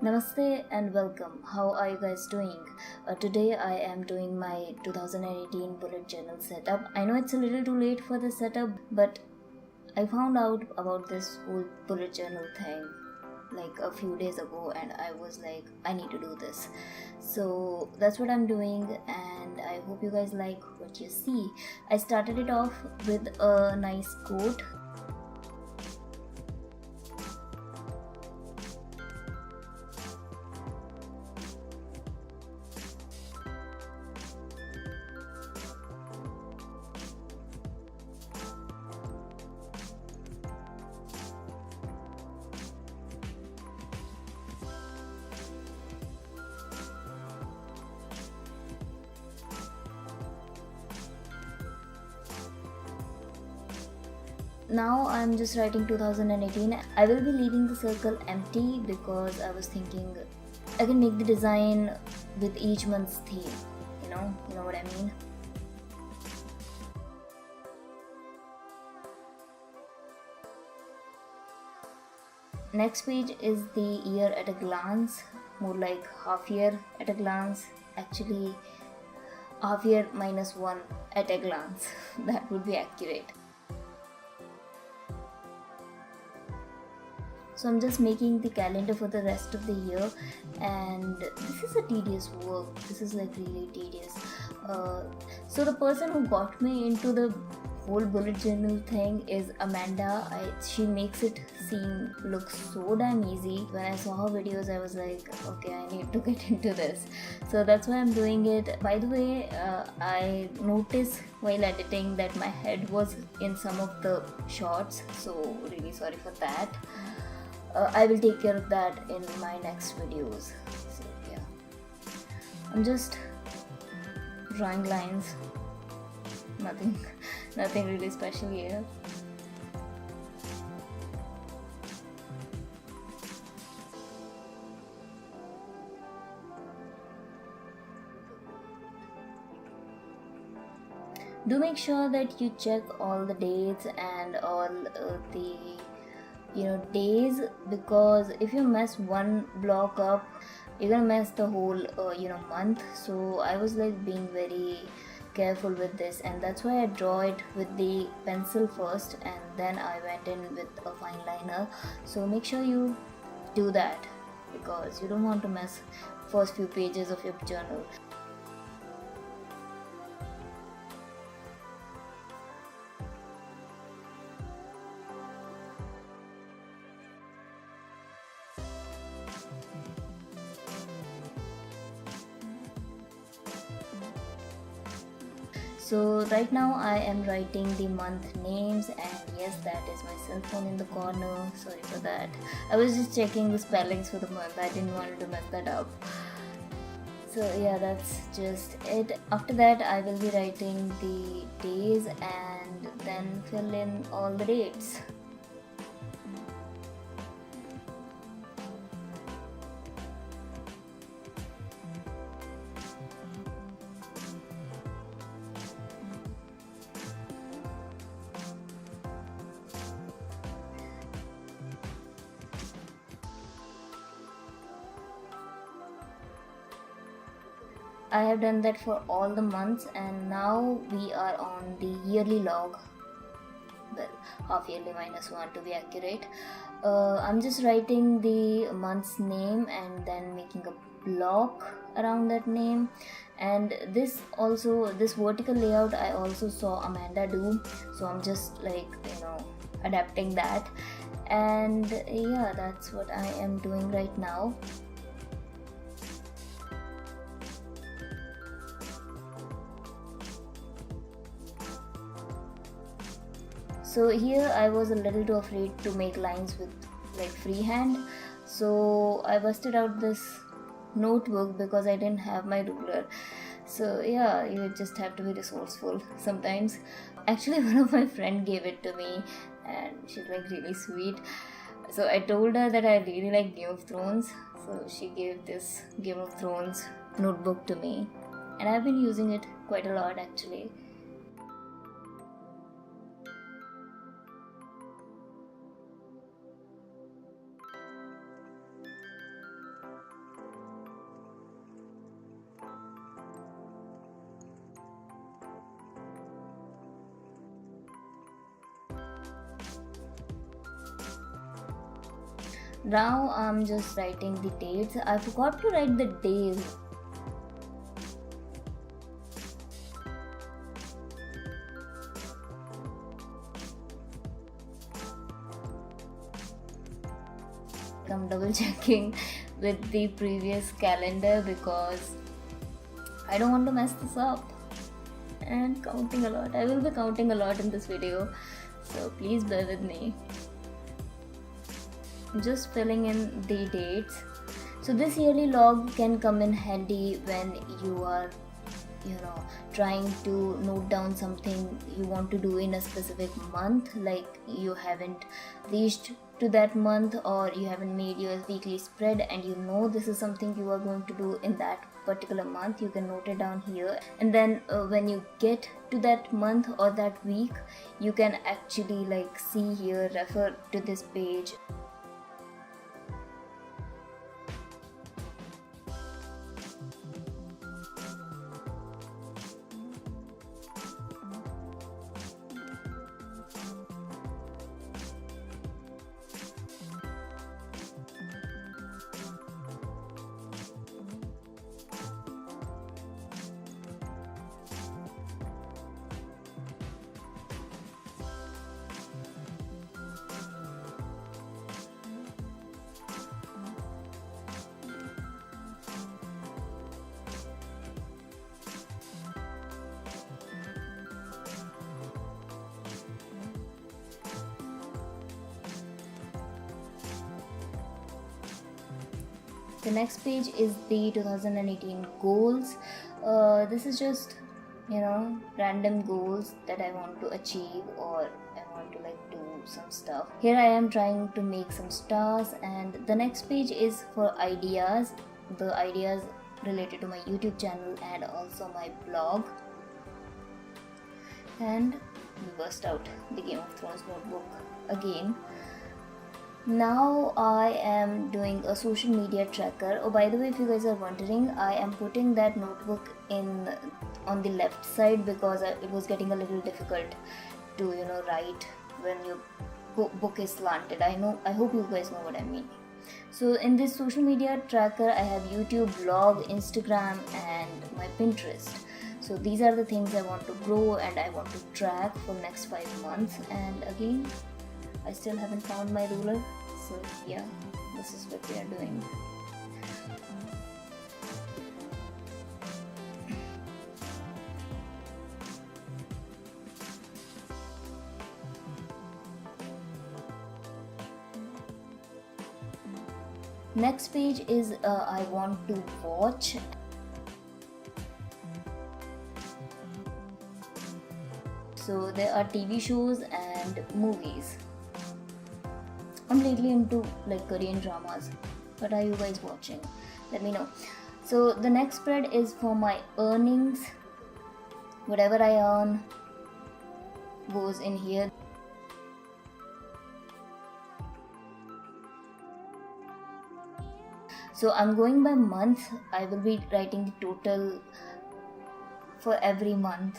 Namaste and welcome. How are you guys doing? Today I am doing my 2018 bullet journal setup. I know it's a little too late for this setup, but I found out about this whole bullet journal thing like a few days ago, and I was like, I need to do this. So that's what I'm doing, and I hope you guys like what you see. I started it off with a nice quote. Now I'm just writing 2018. I will be leaving the circle empty because I was thinking I can make the design with each month's theme. You know what I mean? Next page is the year at a glance, more like half year at a glance. Actually, half year minus one at a glance. That would be accurate. So I'm just making the calendar for the rest of the year, and this is a tedious work. This is like really tedious. So the person who got me into the whole bullet journal thing is Amanda. She makes it look so damn easy. When I saw her videos, I was like, okay, I need to get into this. So that's why I'm doing it. By the way, I noticed while editing that my head was in some of the shots, so really sorry for that. I will take care of that in my next videos. So yeah, I'm just drawing lines. Nothing really special here. Do make sure that you check all the dates and all the days, because if you mess one block up, you're gonna mess the whole month. So I was like being very careful with this, and that's why I draw it with the pencil first, and then I went in with a fine liner. So make sure you do that, because you don't want to mess first few pages of your journal. So right now I am writing the month names, and yes, that is my cell phone in the corner. Sorry for that. I was just checking the spellings for the month. I didn't want to mess that up. So yeah, that's just it. After that, I will be writing the days and then fill in all the dates. I have done that for all the months, and now we are on the yearly log. Well, half yearly minus one to be accurate. I'm just writing the month's name and then making a block around that name. And this vertical layout I also saw Amanda do, so I'm just like adapting that. And yeah, that's what I am doing right now. So here I was a little too afraid to make lines with like freehand, so I busted out this notebook because I didn't have my ruler. So yeah, you just have to be resourceful sometimes. Actually, one of my friend gave it to me, and she's like really sweet. So I told her that I really like Game of Thrones, so she gave this Game of Thrones notebook to me, and I've been using it quite a lot actually. Now I'm just writing the dates. I forgot to write the days. I'm double checking with the previous calendar because I don't want to mess this up. And counting a lot. I will be counting a lot in this video, so please bear with me. I'm just filling in the dates. So this yearly log can come in handy when you are trying to note down something you want to do in a specific month, like you haven't reached to that month, or you haven't made your weekly spread and this is something you are going to do in that particular month. You can note it down here, and then when you get to that month or that week, you can actually see here, refer to this page. The next page is the 2018 goals. This is just random goals that I want to achieve, or I want to do some stuff. Here I am trying to make some stars, and the next page is for ideas. The ideas related to my YouTube channel and also my blog. And we burst out the Game of Thrones notebook again. Now I am doing a social media tracker. Oh, by the way, if you guys are wondering, I am putting that notebook on the left side because it was getting a little difficult to write when your book is slanted. I hope you guys know what I mean. So in this social media tracker, I have YouTube, blog, Instagram, and my Pinterest. So these are the things I want to grow and I want to track for next 5 months. And again, I still haven't found my ruler, so yeah, this is what we are doing. Next page is I want to watch. So there are TV shows and movies. I'm lately into Korean dramas. What are you guys watching? Let me know. So the next spread is for my earnings. Whatever I earn goes in here. So I'm going by month. I will be writing the total for every month.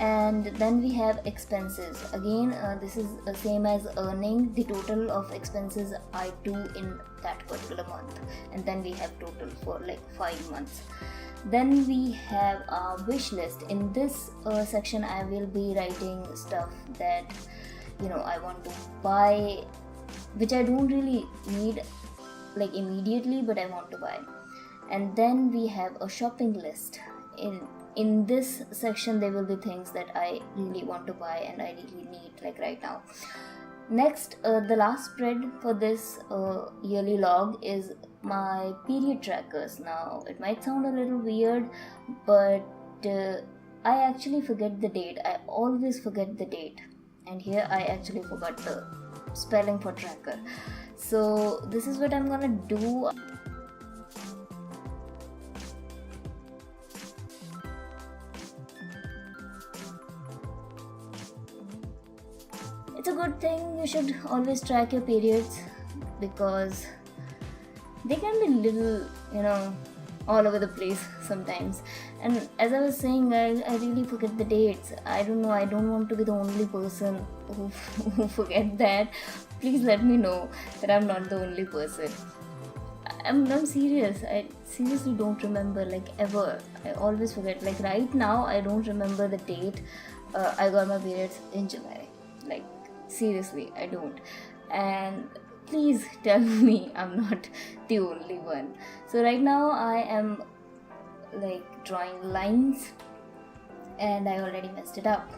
And then we have expenses. Again, this is the same as earning, the total of expenses I do in that particular month, and then we have total for 5 months. Then we have a wish list. In this section I will be writing stuff that I want to buy, which I don't really need immediately, but I want to buy. And then we have a shopping list. In this section there will be things that I really want to buy and I really need right now. Next, the last spread for this yearly log is my period trackers. Now it might sound a little weird, but I actually forget the date. I always forget the date, and here I actually forgot the spelling for tracker. So this is what I'm gonna do. It's a good thing. You should always track your periods because they can be little, all over the place sometimes. And as I was saying, I really forget the dates. I don't know, I don't want to be the only person who forget that, please let me know that I'm not the only person. I'm serious. I seriously don't remember, like, ever. I always forget. Like, right now, I don't remember the date I got my periods in July. Like, seriously, I don't. And please tell me I'm not the only one. So, right now, I am like drawing lines, and I already messed it up.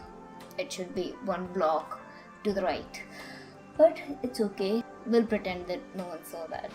It should be one block to the right. But it's okay. We'll pretend that no one saw that.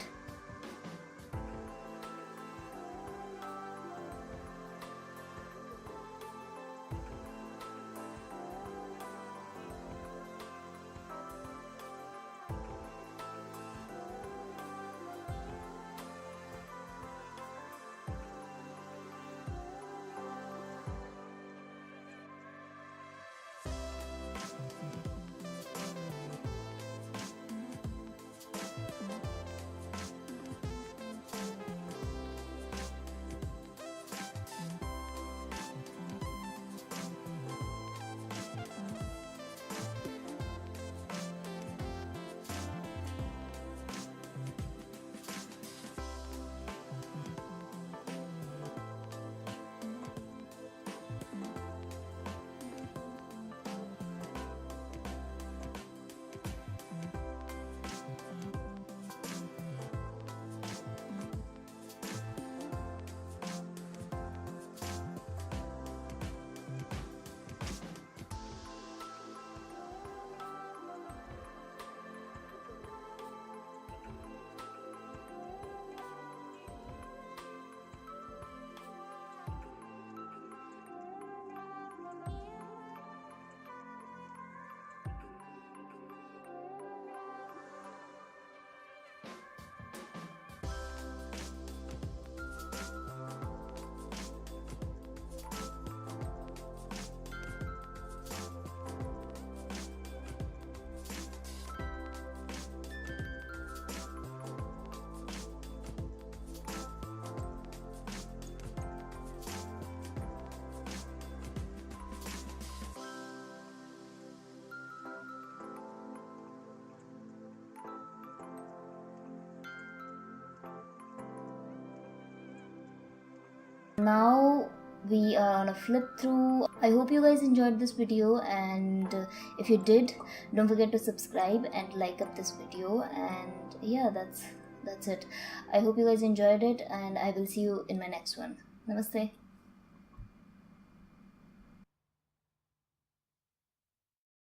Now we are on a flip through. I hope you guys enjoyed this video, and if you did, don't forget to subscribe and like up this video. And yeah, that's it. I hope you guys enjoyed it, and I will see you in my next one. Namaste.